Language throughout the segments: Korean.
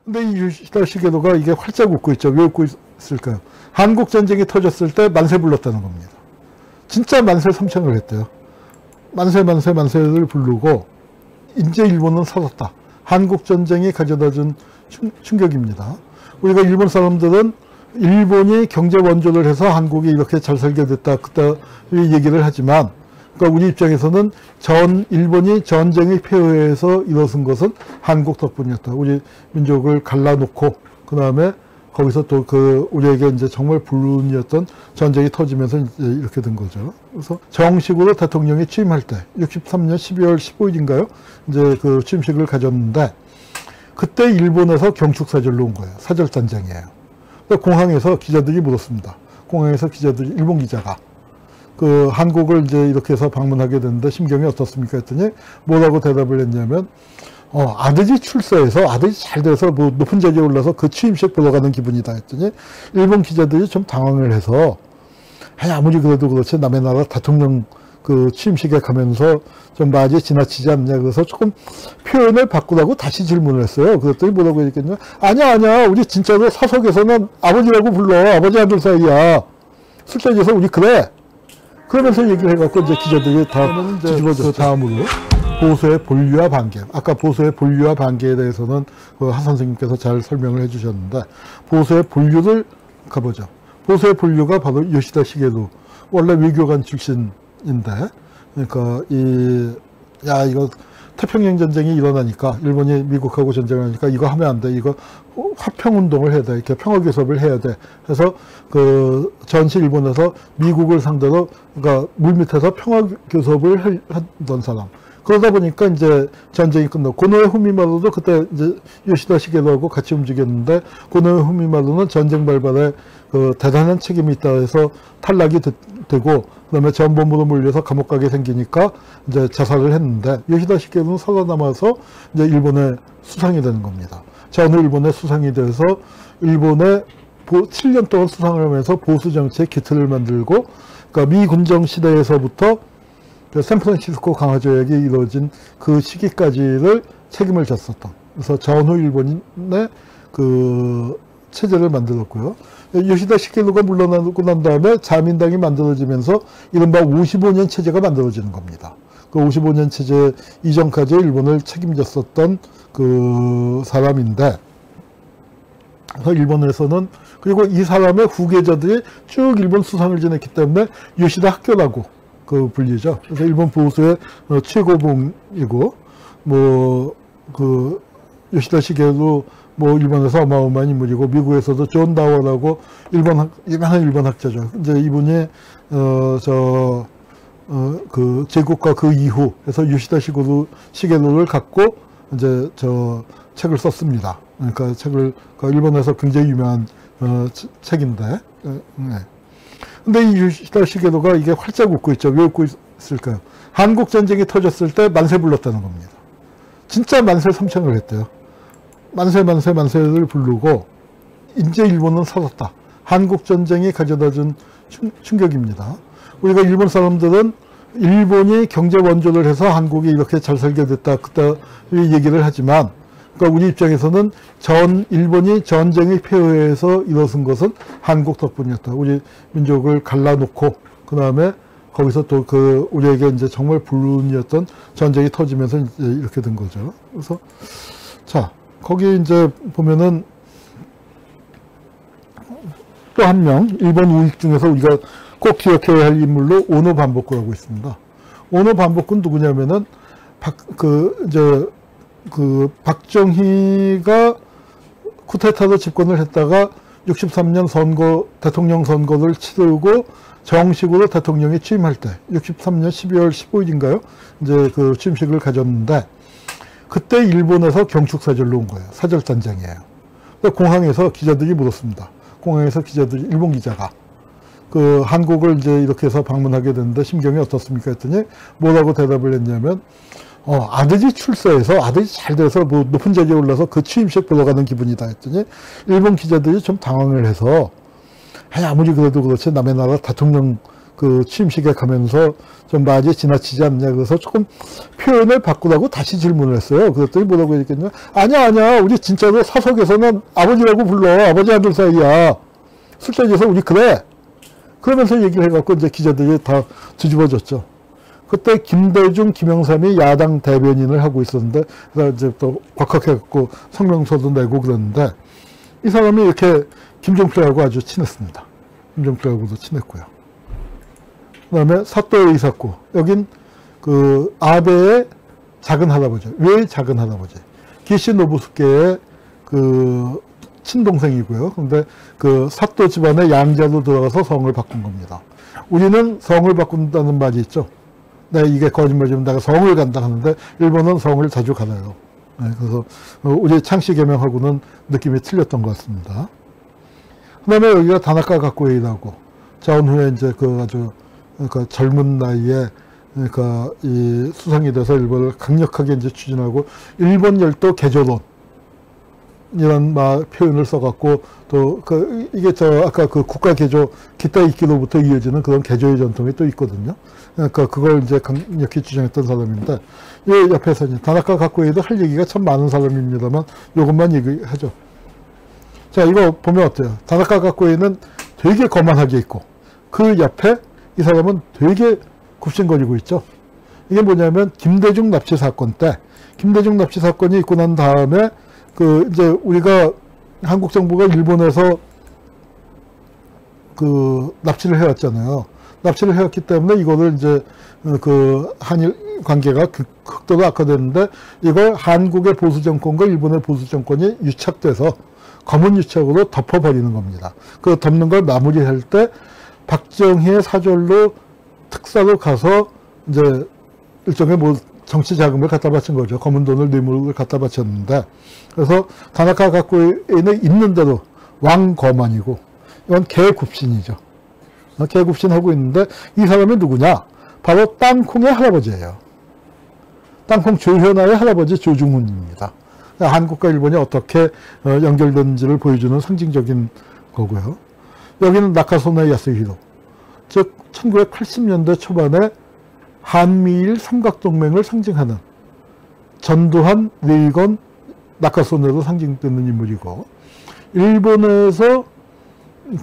근데 이 요시다 시게도가 이게 활짝 웃고 있죠. 왜 웃고 있을까요? 한국 전쟁이 터졌을 때 만세 불렀다는 겁니다. 진짜 만세 삼창을 했대요. 만세 만세 만세를 부르고 이제 일본은 살았다. 한국 전쟁이 가져다준 충격입니다. 우리가 일본 사람들은 일본이 경제 원조를 해서 한국이 이렇게 잘 살게 됐다. 그따 얘기를 하지만, 그러니까 우리 입장에서는 일본이 전쟁의 폐허에서 일어선 것은 한국 덕분이었다. 우리 민족을 갈라놓고, 그 다음에 거기서 또 우리에게 이제 정말 불운이었던 전쟁이 터지면서 이제 이렇게 된 거죠. 그래서 정식으로 대통령이 취임할 때, 63년 12월 15일인가요? 이제 취임식을 가졌는데, 그때 일본에서 경축사절로 온 거예요. 사절단장이에요. 공항에서 기자들이 물었습니다. 공항에서 일본 기자가 한국을 이제 이렇게 해서 방문하게 됐는데 심경이 어떻습니까? 했더니 뭐라고 대답을 했냐면, 아들이 출세해서 아들이 잘 돼서 뭐 높은 자리에 올라서 그 취임식 보러 가는 기분이다 했더니 일본 기자들이 좀 당황을 해서, 아무리 그래도 그렇지 남의 나라 대통령 취임식에 가면서 좀 많이 지나치지 않냐. 그래서 조금 표현을 바꾸라고 다시 질문을 했어요. 그랬더니 뭐라고 얘기했냐. 아니야. 우리 진짜로 사석에서는 아버지라고 불러. 아버지 아들 사이야. 술자리에서 우리 그래. 그러면서 얘기를 해갖고 이제 기자들이 다 뒤집어졌죠. 다음으로 보수의 본류와 반개. 아까 보수의 본류와 반개에 대해서는 한 선생님께서 잘 설명을 해주셨는데, 보수의 본류를 가보죠. 보수의 본류가 바로 요시다 시게도. 원래 외교관 출신인데, 그러니까 이거 태평양 전쟁이 일어나니까, 일본이 미국하고 전쟁을 하니까 이거 하면 안 돼. 이거 화평운동을 해야 돼. 이렇게 평화교섭을 해야 돼. 그래서 전시 일본에서 미국을 상대로, 그러니까 물밑에서 평화교섭을 하던 사람. 그러다 보니까 이제 전쟁이 끝나고, 고노에 후미마루도 그때 이제 요시다 시게도하고 같이 움직였는데, 고노에 후미마루는 전쟁 발발에 대단한 책임이 있다 해서 탈락이 되고, 그 다음에 전범으로 몰려서 감옥 가게 생기니까 이제 자살을 했는데, 요시다 시게도는 살아남아서 이제 일본의 수상이 되는 겁니다. 전후 일본의 수상이 돼서 일본의 7년 동안 수상을 하면서 보수 정치의 기틀을 만들고, 그러니까 미 군정 시대에서부터 샌프란시스코 강화 조약이 이루어진 그 시기까지를 책임을 졌었던, 그래서 전후 일본의 체제를 만들었고요. 요시다 시게도가 물러나고 난 다음에 자민당이 만들어지면서 이른바 55년 체제가 만들어지는 겁니다. 그 55년 체제 이전까지 일본을 책임졌었던 사람인데, 그래서 일본에서는, 그리고 이 사람의 후계자들이 쭉 일본 수상을 지냈기 때문에 요시다 학교라고 불리죠. 그래서 일본 보수의 최고봉이고, 요시다 시게도 일본에서 어마어마한 인물이고, 미국에서도 존 다워라고 유명한 일본 학자죠. 이제 이분이 제국과 그 이후 해서 요시다 시게도를 갖고 이제 책을 썼습니다. 그러니까 일본에서 굉장히 유명한 책인데, 네. 근데 이 요시다 시게도가 이게 활짝 웃고 있죠. 왜 웃고 있을까요? 한국 전쟁이 터졌을 때 만세 불렀다는 겁니다. 진짜 만세 삼창을 했대요. 만세 만세 만세를 부르고 이제 일본은 살았다. 한국 전쟁이 가져다준 충격입니다. 우리가 일본 사람들은 일본이 경제 원조를 해서 한국이 이렇게 잘 살게 됐다. 그따 얘기를 하지만, 그러니까 우리 입장에서는 일본이 전쟁의 폐허에서 일어선 것은 한국 덕분이었다. 우리 민족을 갈라놓고, 그 다음에 거기서 또 우리에게 이제 정말 불운이었던 전쟁이 터지면서 이제 이렇게 된 거죠. 그래서, 자, 거기 이제 보면은 또 한 명, 일본 우익 중에서 우리가 꼭 기억해야 할 인물로 오노 반복구라고 있습니다. 오노 반복구는 누구냐면은, 박정희가 쿠데타로 집권을 했다가 63년 대통령 선거를 치르고 정식으로 대통령이 취임할 때, 63년 12월 15일인가요? 이제 취임식을 가졌는데, 그때 일본에서 경축사절로 온 거예요. 사절단장이에요. 공항에서 기자들이 물었습니다. 공항에서 일본 기자가 한국을 이제 이렇게 해서 방문하게 됐는데 심경이 어떻습니까? 했더니 뭐라고 대답을 했냐면, 아들이 출세해서 아들이 잘 돼서 뭐 높은 자리에 올라서 그 취임식 보러 가는 기분이다 했더니 일본 기자들이 좀 당황을 해서, 아무리 그래도 그렇지 남의 나라 대통령 그 취임식에 가면서 좀 많이 지나치지 않냐. 그래서 조금 표현을 바꾸라고 다시 질문을 했어요. 그랬더니 뭐라고 얘기했냐. 아니야. 우리 진짜로 사석에서는 아버지라고 불러. 아버지 아들 사이야. 술자리에서 우리 그래. 그러면서 얘기를 해갖고 이제 기자들이 다 뒤집어졌죠. 그때 김대중, 김영삼이 야당 대변인을 하고 있었는데, 그래서 이제 또 곽학해갖고 성명서도 내고 그랬는데, 이 사람이 이렇게 김종필하고 아주 친했습니다. 김종필하고도 친했고요. 그 다음에 사또 이사쿠. 여긴 그 아베의 작은 할아버지. 왜 작은 할아버지? 기시 노부스케의 그 친동생이고요. 근데 그 사또 집안의 양자로 들어가서 성을 바꾼 겁니다. 우리는 성을 바꾼다는 말이 있죠. 네, 이게 거짓말이면 내가 성을 간다 하는데 일본은 성을 자주 가요. 네, 그래서 우리 창씨 개명하고는 느낌이 틀렸던 것 같습니다. 그 다음에 여기가 다나카 가쿠에이라고 전후에 이제 그 아주 그러니까 젊은 나이에 그러니까 이 수상이 돼서 일본을 강력하게 이제 추진하고 일본 열도 개조론 이런 막 표현을 써갖고 또 그 이게 저 아까 그 국가 개조 기타 이키로부터 이어지는 그런 개조의 전통이 또 있거든요. 그러니까 그걸 이제 강력히 주장했던 사람인데 이 옆에서 이제 다나카 가쿠에이도 할 얘기가 참 많은 사람입니다만 이것만 얘기하죠. 자, 이거 보면 어때요? 다나카 가쿠에이는 되게 거만하게 있고 그 옆에 이 사람은 되게 굽신거리고 있죠. 이게 뭐냐면 김대중 납치 사건 때 김대중 납치 사건이 있고 난 다음에 그 이제 우리가 한국 정부가 일본에서 그 납치를 해왔잖아요. 납치를 해왔기 때문에 이거를 이제 그 한일 관계가 극도로 악화됐는데 이걸 한국의 보수 정권과 일본의 보수 정권이 유착돼서 검은 유착으로 덮어버리는 겁니다. 그 덮는 걸 마무리할 때 박정희의 사절로 특사로 가서 이제 일종의 뭐 정치 자금을 갖다 바친 거죠. 검은 돈을 뇌물을 갖다 바쳤는데 그래서 다나카 가쿠에이는 있는 대로 왕거만이고 이건 개굽신이죠. 개굽신하고 있는데 이 사람이 누구냐? 바로 땅콩의 할아버지예요. 땅콩 조현아의 할아버지 조중훈입니다. 한국과 일본이 어떻게 연결된지를 보여주는 상징적인 거고요. 여기는 나카소네 야스히로, 즉 1980년대 초반에 한미일 삼각동맹을 상징하는 전두환, 레이건, 나카소네로 상징되는 인물이고 일본에서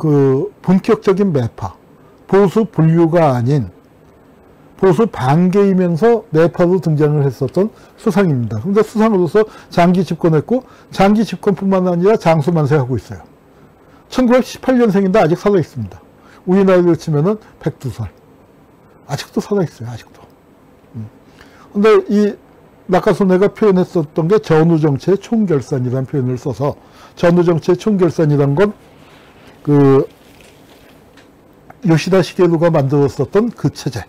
그 본격적인 매파, 보수 분류가 아닌 보수 반개이면서 매파로 등장을 했었던 수상입니다. 그런데 수상으로서 장기 집권했고 장기 집권뿐만 아니라 장수 만세하고 있어요. 1918년생인데 아직 살아 있습니다. 우리나라로 치면은 102살. 아직도 살아 있어요. 아직도. 근데 이 나카소네가 표현했었던 게 전후정치의 총결산이라는 표현을 써서 전후정치의 총결산이란 건 그 요시다 시게루가 만들었었던 그 체제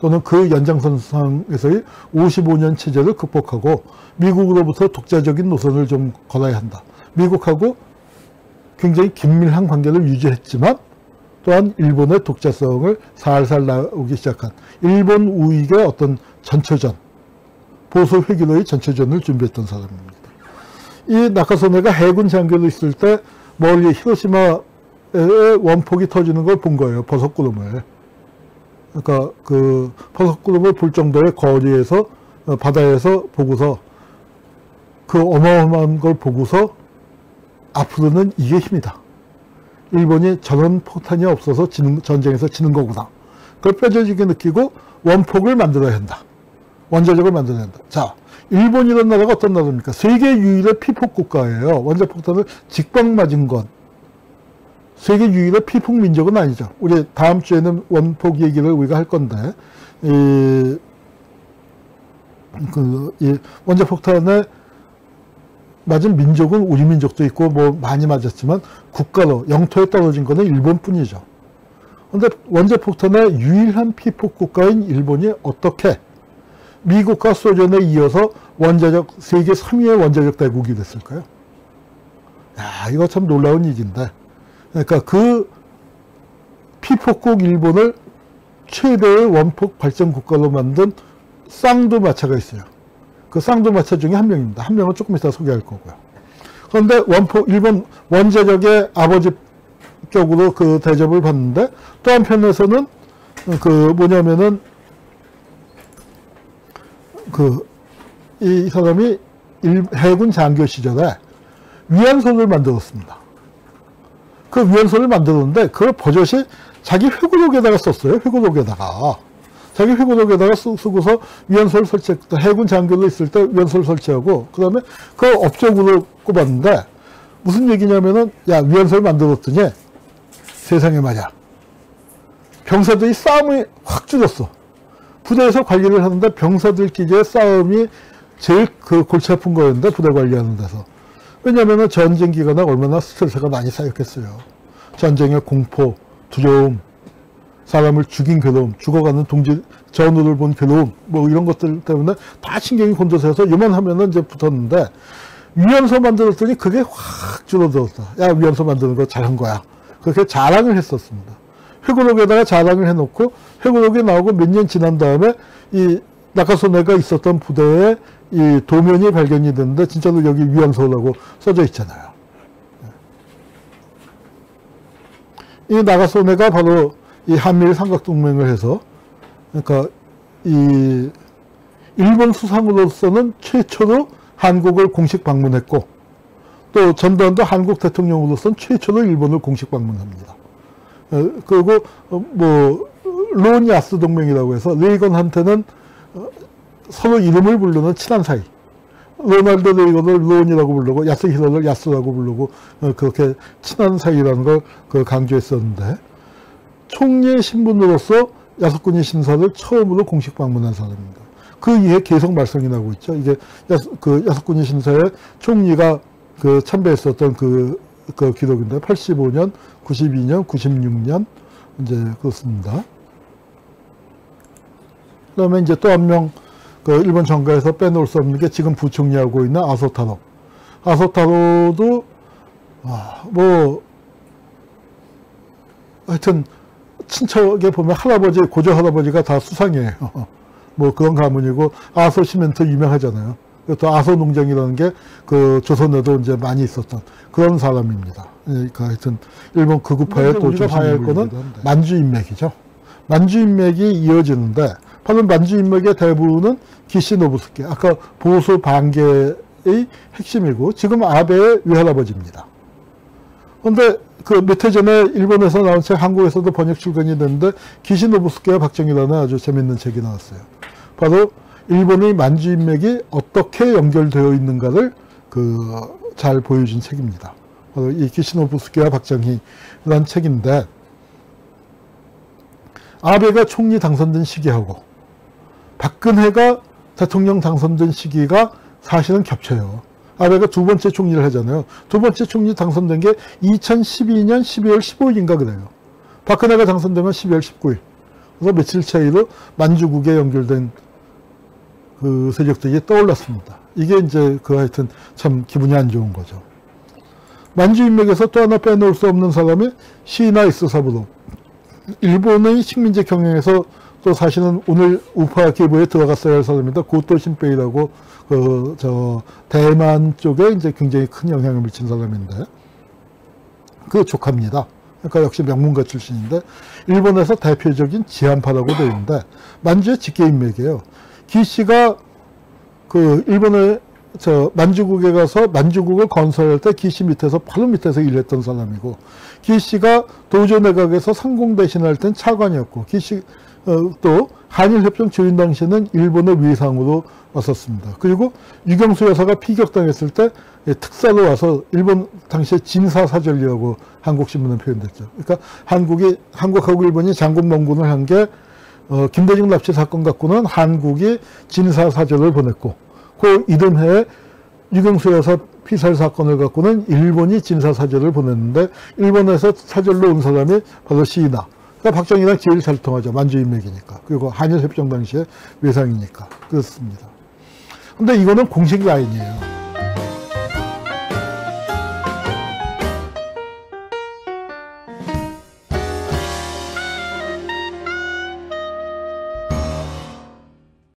또는 그 연장선상에서의 55년 체제를 극복하고 미국으로부터 독자적인 노선을 좀 걸어야 한다. 미국하고 굉장히 긴밀한 관계를 유지했지만 또한 일본의 독자성을 살살 나오기 시작한 일본 우익의 어떤 전초전, 보수 회기로의 전초전을 준비했던 사람입니다. 이 나카소네가 해군 장교로 있을 때 멀리 히로시마에 원폭이 터지는 걸 본 거예요. 버섯구름을. 그러니까 그 버섯구름을 볼 정도의 거리에서 바다에서 보고서 그 어마어마한 걸 보고서 앞으로는 이게 힘이다. 일본이 저런 포탄이 없어서 전쟁에서 지는 거구나. 그걸 뼈저리게 느끼고 원폭을 만들어야 한다. 원자력을 만들어야 한다. 자, 일본이라는 나라가 어떤 나라입니까? 세계 유일의 피폭 국가예요. 원자폭탄을 직방 맞은 건. 세계 유일의 피폭 민족은 아니죠. 우리 다음 주에는 원폭 얘기를 우리가 할 건데, 이 원자폭탄에 맞은 민족은 우리 민족도 있고 뭐 많이 맞았지만 국가로 영토에 떨어진 거는 일본뿐이죠. 그런데 원자폭탄의 유일한 피폭 국가인 일본이 어떻게 미국과 소련에 이어서 원자력 세계 3위의 원자력 대국이 됐을까요? 야, 이거 참 놀라운 일인데, 그러니까 그 피폭국 일본을 최대의 원폭 발전 국가로 만든 쌍두마차가 있어요. 그 쌍두마차 중에 한 명입니다. 한 명은 조금 이따 소개할 거고요. 그런데 일본 원자력의 아버지 쪽으로 그 대접을 받는데 또 한편에서는 뭐냐면은, 이 사람이 해군 장교 시절에 위안소를 만들었습니다. 그 위안소를 만들었는데, 그걸 버젓이 자기 회고록에다가 썼어요. 회고록에다가. 자기 회고록에다가 쓰고서 위안소를 설치했다. 해군 장교로 있을 때 위안소를 설치하고, 그 다음에 그 업적으로 꼽았는데, 무슨 얘기냐면은, 야, 위안소를 만들었더니 세상에 말이야. 병사들이 싸움이 확 줄었어. 부대에서 관리를 하는데 병사들끼리의 싸움이 제일 골치 아픈 거였는데, 부대 관리하는 데서. 왜냐면은 전쟁 기간에 얼마나 스트레스가 많이 쌓였겠어요. 전쟁의 공포, 두려움, 사람을 죽인 괴로움, 죽어가는 동지, 전우를 본 괴로움, 뭐 이런 것들 때문에 다 신경이 곤두서서 요만하면은 이제 붙었는데, 위안소 만들었더니 그게 확 줄어들었다. 야, 위안소 만드는 거 잘한 거야. 그렇게 자랑을 했었습니다. 회고록에다가 자랑을 해놓고, 회고록이 나오고 몇 년 지난 다음에 이 나카소네가 있었던 부대에 이 도면이 발견이 됐는데, 진짜로 여기 위안소라고 써져 있잖아요. 이 나카소네가 바로 이 한미일 삼각동맹을 해서, 그러니까 이 일본 수상으로서는 최초로 한국을 공식 방문했고, 또 전두환도 한국 대통령으로서는 최초로 일본을 공식 방문합니다. 그리고 로니아스 동맹이라고 해서 레이건한테는 서로 이름을 부르는 친한 사이. 로널드 레이건을 로온이라고 부르고 야스히로를 야스라고 부르고 그렇게 친한 사이라는 걸 강조했었는데, 총리의 신분으로서 야스쿠니 신사를 처음으로 공식 방문한 사람입니다. 그 이후에 계속 말썽이 나고 있죠. 이게 야스쿠니 신사의 총리가 참배했었던 그 기록인데, 85년, 92년, 96년 이제 그렇습니다. 그다음에 이제 또 한 명 일본 정가에서 빼놓을 수 없는 게 지금 부총리하고 있는 아소타로. 아소타로도 하여튼 친척에 보면 할아버지, 고조 할아버지가 다 수상이에요. 뭐 그런 가문이고, 아소 시멘트 유명하잖아요. 또 아소 농장이라는 게 조선에도 이제 많이 있었던 그런 사람입니다. 그러니까 하여튼 일본 극우파의 또 우리가 봐야 할 거는 만주 인맥이죠. 만주 인맥이 이어지는데, 바로 만주 인맥의 대부분은 기시 노부스키, 아까 보수 반개의 핵심이고, 지금 아베의 외할아버지입니다. 그런데 몇 해 전에 일본에서 나온 책 한국에서도 번역 출간이 됐는데, 기시 노부스키와 박정희라는 아주 재밌는 책이 나왔어요. 바로 일본의 만주 인맥이 어떻게 연결되어 있는가를 잘 보여준 책입니다. 바로 이 기시 노부스키와 박정희라는 책인데, 아베가 총리 당선된 시기하고 박근혜가 대통령 당선된 시기가 사실은 겹쳐요. 아베가 두 번째 총리를 하잖아요. 두 번째 총리 당선된 게 2012년 12월 15일인가 그래요. 박근혜가 당선된 건 12월 19일. 그래서 며칠 차이로 만주국에 연결된 세력들이 떠올랐습니다. 이게 이제 하여튼 참 기분이 안 좋은 거죠. 만주 인맥에서 또 하나 빼놓을 수 없는 사람이 시나 이스사부로. 일본의 식민지 경영에서 또 사실은 오늘 우파 계보에 들어갔어야 할 사람입니다. 고토 신페이라고 대만 쪽에 이제 굉장히 큰 영향을 미친 사람인데, 그 조카입니다. 그러니까 역시 명문가 출신인데, 일본에서 대표적인 지한파라고 되어 있는데, 만주의 직계 인맥이에요. 기 씨가 일본의 만주국에 가서 만주국을 건설할 때 기 씨 밑에서 바로 밑에서 일했던 사람이고, 기 씨가 도조 내각에서 상공 대신할 땐 차관이었고, 기 씨 또 한일협정 조율 당시에는 일본의 위상으로 왔었습니다. 그리고 유경수 여사가 피격당했을 때 특사로 와서 일본 당시에 진사사절이라고 한국신문은 표현됐죠. 그러니까 한국하고 일본이 장군盟군을 한 게 김대중 납치 사건 갖고는 한국이 진사사절을 보냈고, 그 이듬해에 유경수 여사 피살 사건을 갖고는 일본이 진사사절을 보냈는데, 일본에서 사절로 온 사람이 바로 시이나. 그러니까 박정희랑 제일 잘 통하죠. 만주 인맥이니까. 그리고 한일협정 당시에 외상이니까. 그렇습니다. 근데 이거는 공식 라인이에요.